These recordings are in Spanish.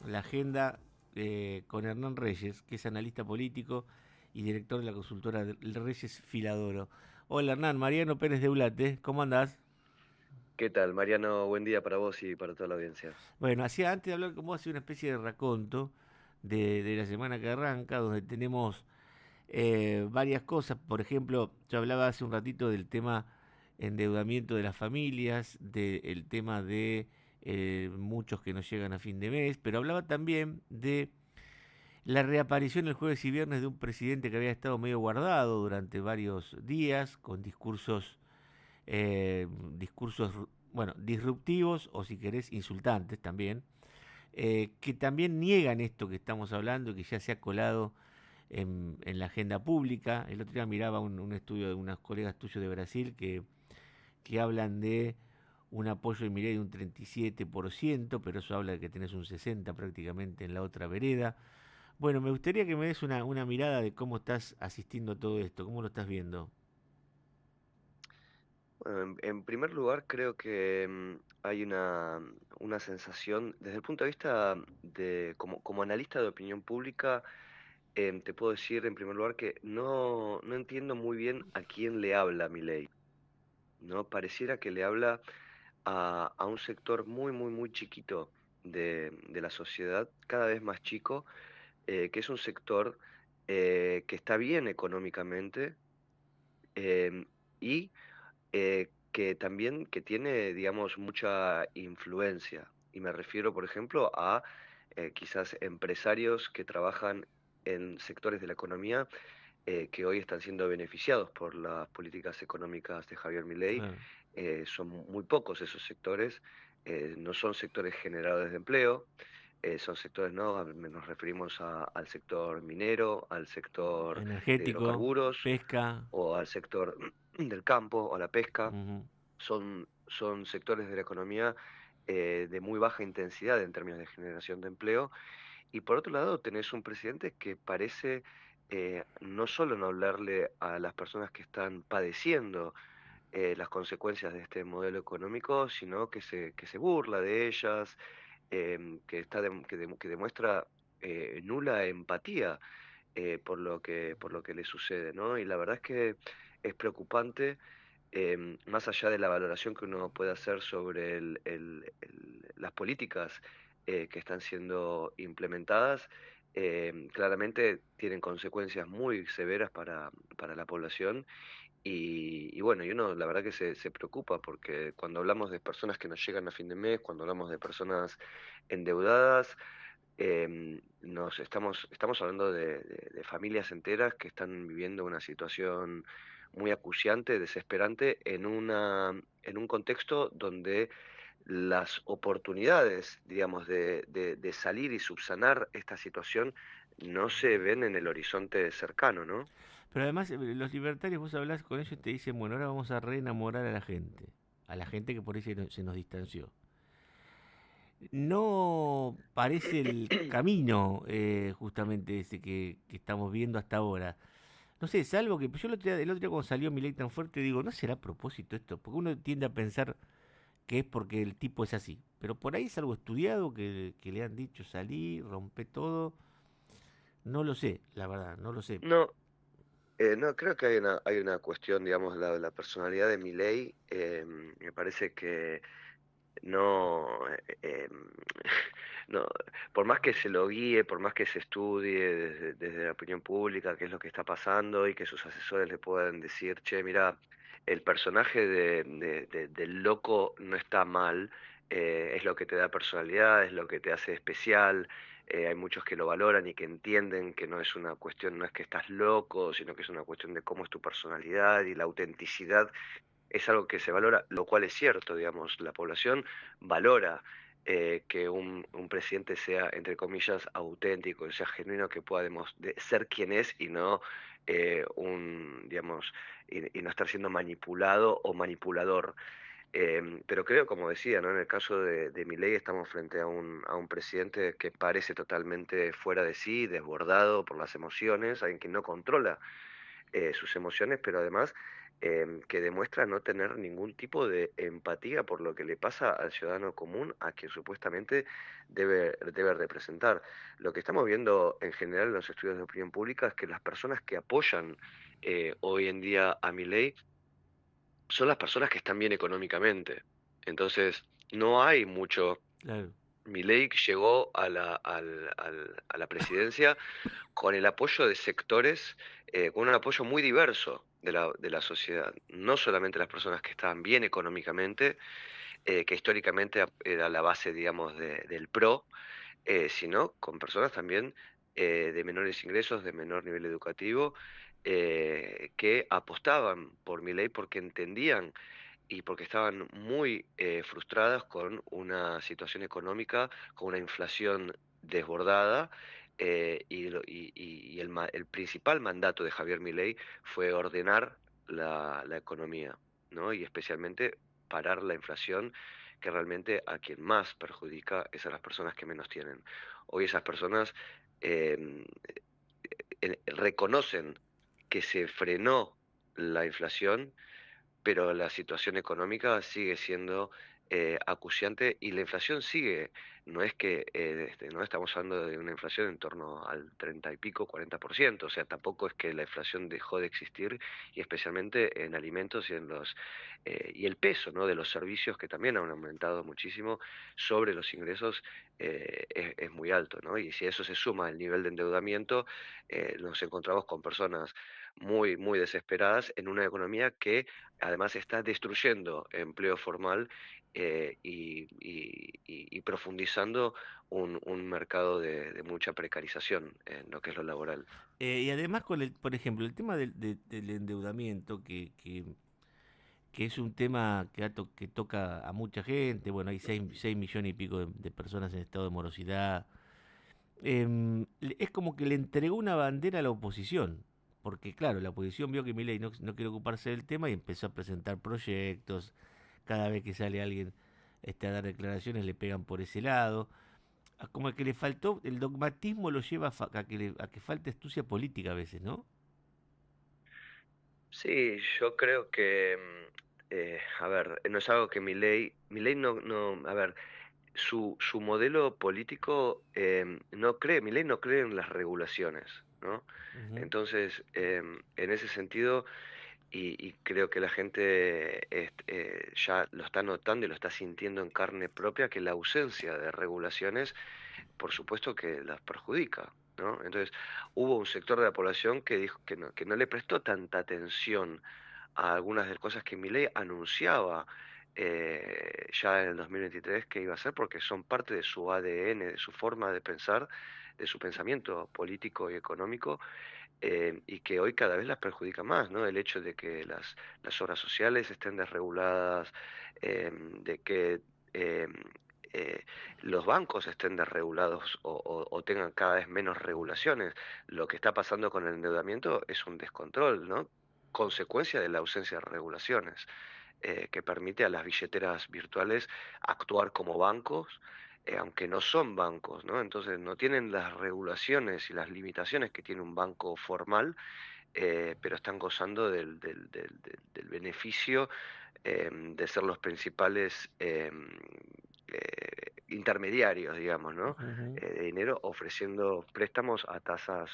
la agenda con Hernán Reyes, que es analista político y director de la consultora Reyes Filadoro. Hola Hernán, Mariano Pérez de Ulate, ¿cómo andás? ¿Qué tal, Mariano? Buen día para vos y para toda la audiencia. Bueno, hacía antes de hablar con vos, hacía una especie de raconto de la semana que arranca, donde tenemos varias cosas. Por ejemplo, yo hablaba hace un ratito del tema endeudamiento de las familias, del tema de muchos que no llegan a fin de mes, pero hablaba también de la reaparición el jueves y viernes de un presidente que había estado medio guardado durante varios días, con discursos, bueno, disruptivos o si querés insultantes también, que también niegan esto que estamos hablando, que ya se ha colado en la agenda pública. El otro día miraba un estudio de unos colegas tuyos de Brasil que hablan de un apoyo de Milei de un 37%, pero eso habla de que tenés un 60% prácticamente en la otra vereda. Bueno, me gustaría que me des una mirada de cómo estás asistiendo a todo esto, cómo lo estás viendo. Bueno, en primer lugar, creo que hay una sensación, desde el punto de vista de, como analista de opinión pública, te puedo decir en primer lugar que no entiendo muy bien a quién le habla Milei, ¿no? Pareciera que le habla a un sector muy chiquito de la sociedad, cada vez más chico, que es un sector que está bien económicamente, em, y que también que tiene, digamos, mucha influencia. Y me refiero, por ejemplo, a quizás empresarios que trabajan en sectores de la economía que hoy están siendo beneficiados por las políticas económicas de Javier Milei. Claro. Son muy pocos esos sectores, no son sectores generadores de empleo. Son sectores, ¿no? Nos referimos al sector minero, al sector de Energético, hidrocarburos pesca. o al sector del campo o la pesca. Ujú. Son sectores de la economía de muy baja intensidad en términos de generación de empleo. Y por otro lado, tenés un presidente que parece no solo no hablarle a las personas que están padeciendo las consecuencias de este modelo económico, sino que se burla de ellas, que, que demuestra nula empatía por lo que le sucede, ¿no? Y la verdad es que es preocupante, más allá de la valoración que uno puede hacer sobre las políticas que están siendo implementadas, claramente tienen consecuencias muy severas para la población y bueno, y uno la verdad que se preocupa porque cuando hablamos de personas que no llegan a fin de mes, cuando hablamos de personas endeudadas, estamos hablando de familias enteras que están viviendo una situación muy acuciante, desesperante, en un contexto donde las oportunidades, digamos, de salir y subsanar esta situación no se ven en el horizonte cercano, ¿no? Pero además, los libertarios, vos hablás con ellos y te dicen, bueno, ahora vamos a reenamorar a la gente que por ahí se nos distanció. No parece el camino justamente ese que estamos viendo hasta ahora. No sé, salvo que yo el otro día cuando salió Milei tan fuerte, digo, ¿no será a propósito esto? Porque uno tiende a pensar que es porque el tipo es así. Pero por ahí es algo estudiado que le han dicho salí, rompe todo. No lo sé, la verdad, no lo sé. No, no, creo que hay una cuestión, digamos, la personalidad de Milei, me parece que no, no, por más que se lo guíe, por más que se estudie desde la opinión pública qué es lo que está pasando y que sus asesores le puedan decir, che, mira, el personaje del loco no está mal, es lo que te da personalidad, es lo que te hace especial. Hay muchos que lo valoran y que entienden que no es una cuestión, no es que estás loco, sino que es una cuestión de cómo es tu personalidad y la autenticidad es algo que se valora, lo cual es cierto, digamos, la población valora que un presidente sea, entre comillas, auténtico, que sea genuino, que pueda ser quien es y no digamos, y no estar siendo manipulado o manipulador. Pero creo, como decía, ¿no? En el caso de Milei estamos frente a un presidente que parece totalmente fuera de sí, desbordado por las emociones, alguien que no controla sus emociones, pero además que demuestra no tener ningún tipo de empatía por lo que le pasa al ciudadano común a quien supuestamente debe representar. Lo que estamos viendo en general en los estudios de opinión pública es que las personas que apoyan hoy en día a Milei son las personas que están bien económicamente. Entonces, no hay mucho. Claro. Milei llegó a la presidencia con el apoyo de sectores, con un apoyo muy diverso de la sociedad. No solamente las personas que estaban bien económicamente, que históricamente era la base, digamos, del PRO, sino con personas también de menores ingresos, de menor nivel educativo, que apostaban por Milei porque entendían y porque estaban muy frustradas con una situación económica, con una inflación desbordada, y el principal mandato de Javier Milei fue ordenar la economía, ¿no? Y especialmente parar la inflación, que realmente a quien más perjudica es a las personas que menos tienen. Hoy esas personas em, reconocen que se frenó la inflación, pero la situación económica sigue siendo acuciante y la inflación sigue. No es que no estamos hablando de una inflación en torno al 30 y pico, 40%. O sea, tampoco es que la inflación dejó de existir, y especialmente en alimentos y y el peso, ¿no?, de los servicios, que también han aumentado muchísimo sobre los ingresos, es muy alto, ¿no? Y si a eso se suma el nivel de endeudamiento, nos encontramos con personas muy, muy desesperadas en una economía que además está destruyendo empleo formal, y profundizando un mercado de mucha precarización en lo que es lo laboral. Y además con por ejemplo, el tema del endeudamiento, que es un tema que toca a mucha gente. Bueno, hay 6 millones y pico de personas en estado de morosidad. Es como que le entregó una bandera a la oposición, porque claro, la oposición vio que Milei no quiere ocuparse del tema y empezó a presentar proyectos. Cada vez que sale alguien a dar declaraciones le pegan por ese lado. Como que le faltó, el dogmatismo lo lleva a que falte astucia política a veces, ¿no? Sí, yo creo que, a ver, no es algo que Milei a ver, su modelo político, Milei no cree en las regulaciones, ¿no? Ujú. Entonces, en ese sentido, y creo que la gente ya lo está notando y lo está sintiendo en carne propia, que la ausencia de regulaciones, por supuesto que las perjudica, ¿no? Entonces, hubo un sector de la población que dijo que no le prestó tanta atención a algunas de las cosas que Milei anunciaba ya en el 2023 que iba a hacer, porque son parte de su ADN, de su forma de pensar, de su pensamiento político y económico, y que hoy cada vez las perjudica más, ¿no? El hecho de que las obras sociales estén desreguladas, de que em, eh, los bancos estén desregulados o tengan cada vez menos regulaciones. Lo que está pasando con el endeudamiento es un descontrol, ¿no? Consecuencia de la ausencia de regulaciones, que permite a las billeteras virtuales actuar como bancos, aunque no son bancos, ¿no? Entonces no tienen las regulaciones y las limitaciones que tiene un banco formal, pero están gozando del beneficio, de ser los principales intermediarios, digamos, ¿no? Ujú. De dinero, ofreciendo préstamos a tasas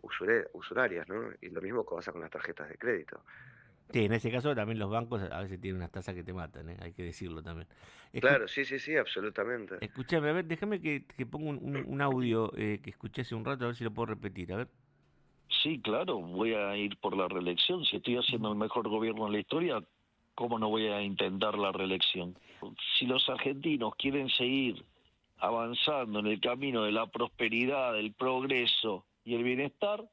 usurarias, ¿no? Y lo mismo que pasa con las tarjetas de crédito. Sí, en ese caso también los bancos a veces tienen unas tasas que te matan, ¿eh? Hay que decirlo también. Escu- Claro, sí, sí, sí, absolutamente. Escúchame, a ver, déjame que ponga un audio que escuché hace un rato, a ver si lo puedo repetir. A ver. Sí, claro, voy a ir por la reelección. Si estoy haciendo el mejor gobierno en la historia, ¿cómo no voy a intentar la reelección? Si los argentinos quieren seguir avanzando en el camino de la prosperidad, del progreso y el bienestar,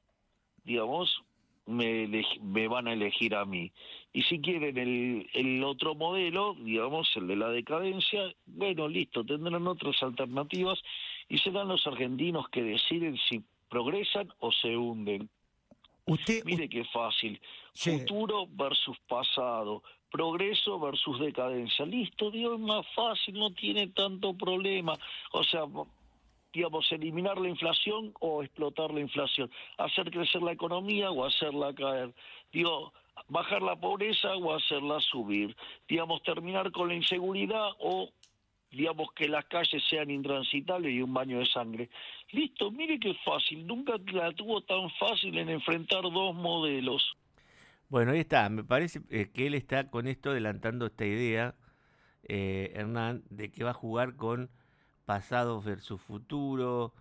digamos, me van a elegir a mí. Y si quieren el otro modelo, digamos, el de la decadencia, bueno, listo, tendrán otras alternativas y serán los argentinos que deciden si progresan o se hunden. Mire qué fácil. Sí, Futuro versus pasado. Progreso versus decadencia. Listo, Dios, más fácil, no tiene tanto problema. O sea, digamos, eliminar la inflación o explotar la inflación. Hacer crecer la economía o hacerla caer. Digo, bajar la pobreza o hacerla subir, digamos, terminar con la inseguridad o digamos que las calles sean intransitables y un baño de sangre. Listo, mire qué fácil, nunca la tuvo tan fácil en enfrentar dos modelos. Bueno, ahí está. Me parece que él está con esto adelantando esta idea, Hernán, de que va a jugar con pasado versus futuro.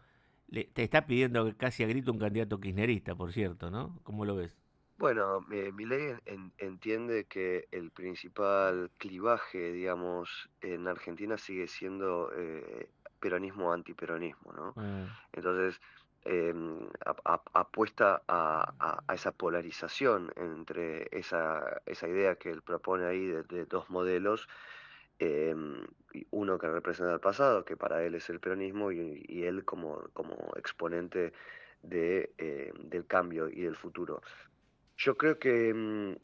Te está pidiendo casi a grito un candidato kirchnerista, por cierto, ¿no? ¿Cómo lo ves? Bueno, Milei entiende que el principal clivaje, digamos, en Argentina sigue siendo peronismo-antiperonismo, ¿no? Mm, Entonces, apuesta a esa polarización entre esa idea que él propone ahí de dos modelos, y uno que representa el pasado, que para él es el peronismo, y él como exponente del cambio y del futuro. Yo creo que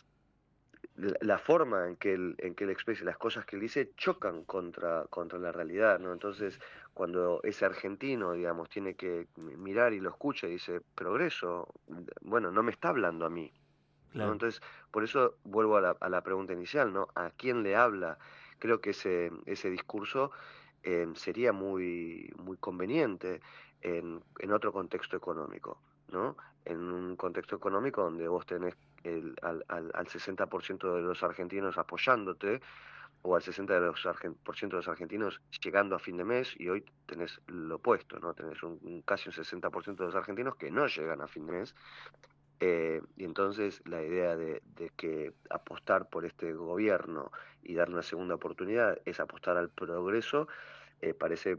la forma en que él expresa las cosas que él dice chocan contra la realidad, ¿no? Entonces, cuando ese argentino, digamos, tiene que mirar y lo escucha y dice, progreso, bueno, no me está hablando a mí, ¿no? claro. Entonces, por eso vuelvo a la pregunta inicial, ¿no? ¿A quién le habla? Creo que ese discurso sería muy conveniente en otro contexto económico, ¿no? En un contexto económico donde vos tenés al 60% de los argentinos apoyándote, o al 60% de los argentinos llegando a fin de mes, y hoy tenés lo opuesto, ¿no? Tenés casi un 60% de los argentinos que no llegan a fin de mes, y entonces la idea de que apostar por este gobierno y dar una segunda oportunidad es apostar al progreso, parece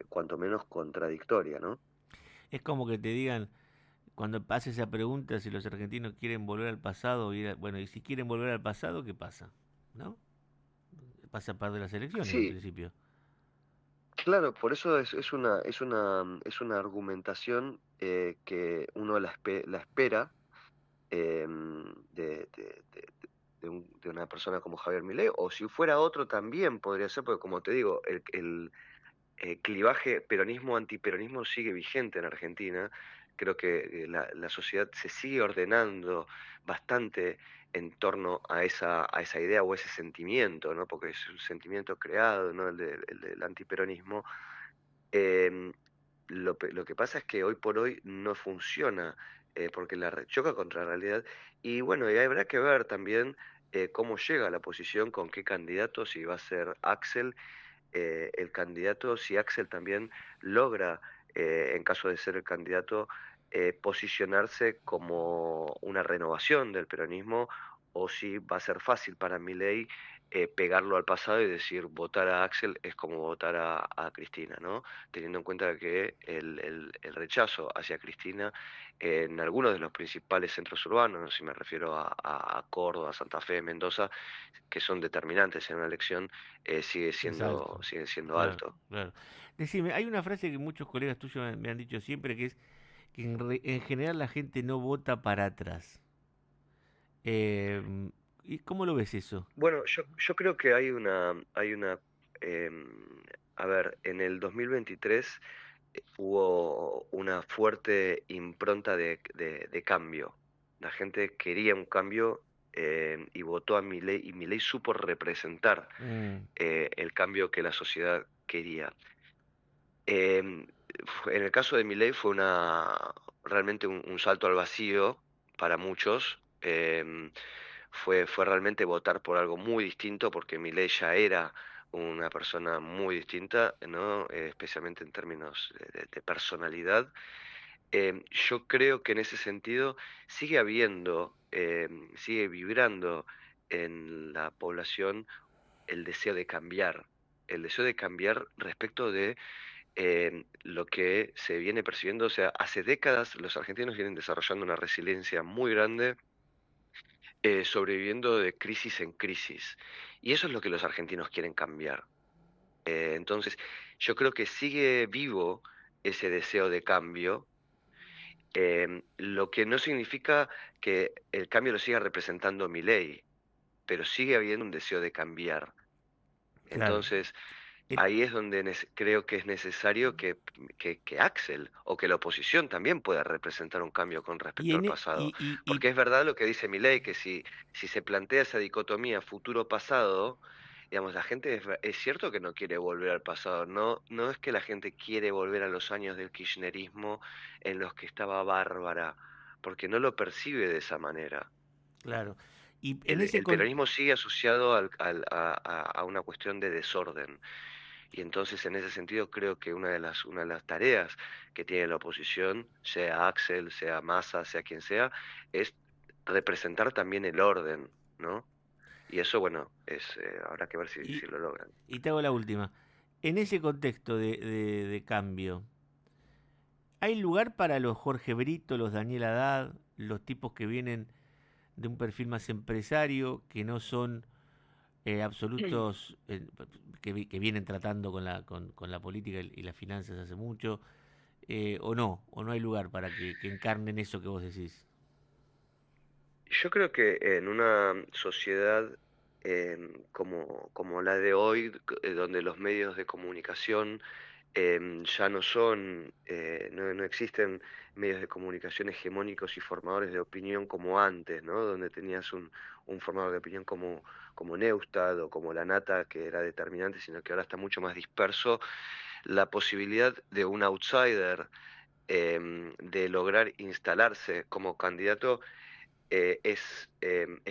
cuanto menos contradictoria, ¿no? Es como que te digan, cuando pase esa pregunta, si los argentinos quieren volver al pasado, bueno, y si quieren volver al pasado, ¿qué pasa? ¿No? Pasa parte de las elecciones en Sí, principio. claro, por eso es una argumentación que uno la espera, de una persona como Javier Milei, o si fuera otro también podría ser, porque como te digo, el clivaje peronismo-antiperonismo sigue vigente en Argentina. Creo que la sociedad se sigue ordenando bastante en torno a esa idea o ese sentimiento, ¿no? Porque es un sentimiento creado, ¿no? El del antiperonismo. Em, lo que pasa es que hoy por hoy no funciona, porque choca contra la realidad. Y bueno, y habrá que ver también cómo llega a la posición, con qué candidato, si va a ser Axel el candidato, si Axel también logra, en caso de ser el candidato, posicionarse como una renovación del peronismo, o si va a ser fácil para Milei pegarlo al pasado y decir votar a Axel es como votar a Cristina, ¿no? Teniendo en cuenta que el rechazo hacia Cristina en algunos de los principales centros urbanos, no sé si me refiero a Córdoba, Santa Fe, Mendoza, que son determinantes en una elección, sigue Es siendo, alto. sigue siendo Claro, alto. claro. Decime, hay una frase que muchos colegas tuyos me han dicho siempre, que es que en general la gente no vota para atrás. Eh, ¿Y cómo lo ves eso? Bueno, yo creo que hay una, a ver, en el 2023 hubo una fuerte impronta de cambio. La gente quería un cambio, y votó a Milei, y Milei supo representar Mm, el cambio que la sociedad quería. Em, en el caso de Milei fue realmente un salto al vacío para muchos. Fue realmente votar por algo muy distinto, porque Milei ya era una persona muy distinta, ¿no? Especialmente en términos de personalidad. Yo creo que en ese sentido sigue vibrando en la población el deseo de cambiar respecto de lo que se viene percibiendo. O sea, hace décadas los argentinos vienen desarrollando una resiliencia muy grande, sobreviviendo de crisis en crisis. Y eso es lo que los argentinos quieren cambiar. Entonces, yo creo que sigue vivo ese deseo de cambio, lo que no significa que el cambio lo siga representando Milei, pero sigue habiendo un deseo de cambiar. claro. Entonces, Eh, ahí es donde creo que es necesario que Axel o que la oposición también pueda representar un cambio con y, respecto al en, pasado. y Porque es verdad lo que dice Milei, que si se plantea esa dicotomía futuro-pasado, digamos, la gente es cierto que no quiere volver al pasado, no es que la gente quiere volver a los años del kirchnerismo en los que estaba Bárbara, porque no lo percibe de esa manera. claro, y en El, ese el peronismo sigue asociado a una cuestión de desorden. Y entonces, en ese sentido, creo que una de las tareas que tiene la oposición, sea Axel, sea Massa, sea quien sea, es representar también el orden, ¿no? Y eso, bueno, habrá que ver si y, lo logran. y te hago la última. En ese contexto de cambio, ¿hay lugar para los Jorge Brito, los Daniel Haddad, los tipos que vienen de un perfil más empresario, que no son absolutos, que vienen tratando con la política y las finanzas hace mucho, o no hay lugar para que encarnen eso que vos decís? Yo creo que en una sociedad como la de hoy, donde los medios de comunicación ya no son, no existen medios de comunicación hegemónicos y formadores de opinión como antes, ¿no? Donde tenías un formador de opinión como Neustadt o como La Nata, que era determinante, sino que ahora está mucho más disperso. La posibilidad de un outsider de lograr instalarse como candidato es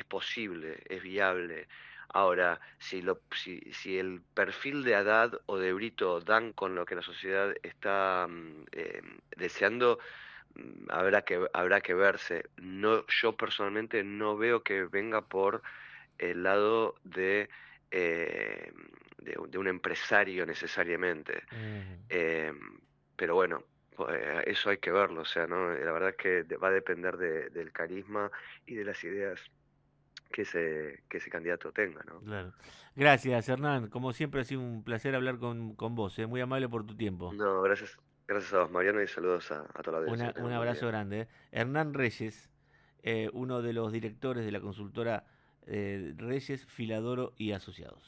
posible, es viable. Ahora, si el perfil de Haddad o de Brito dan con lo que la sociedad está deseando, habrá que verse. No, yo personalmente no veo que venga por el lado eh, de un empresario necesariamente. Ujú. Em, pero bueno, eso hay que verlo, o sea, ¿no? La verdad es que va a depender del carisma y de las ideas que ese candidato tenga, ¿no? Claro. Gracias, Hernán. Como siempre ha sido un placer hablar con vos. Muy amable por tu tiempo. No, gracias a vos, Mariano, y saludos a toda la audiencia. Que Un tengan un buen abrazo día. grande. Hernán Reyes, uno de los directores de la consultora Reyes, Filadoro y Asociados.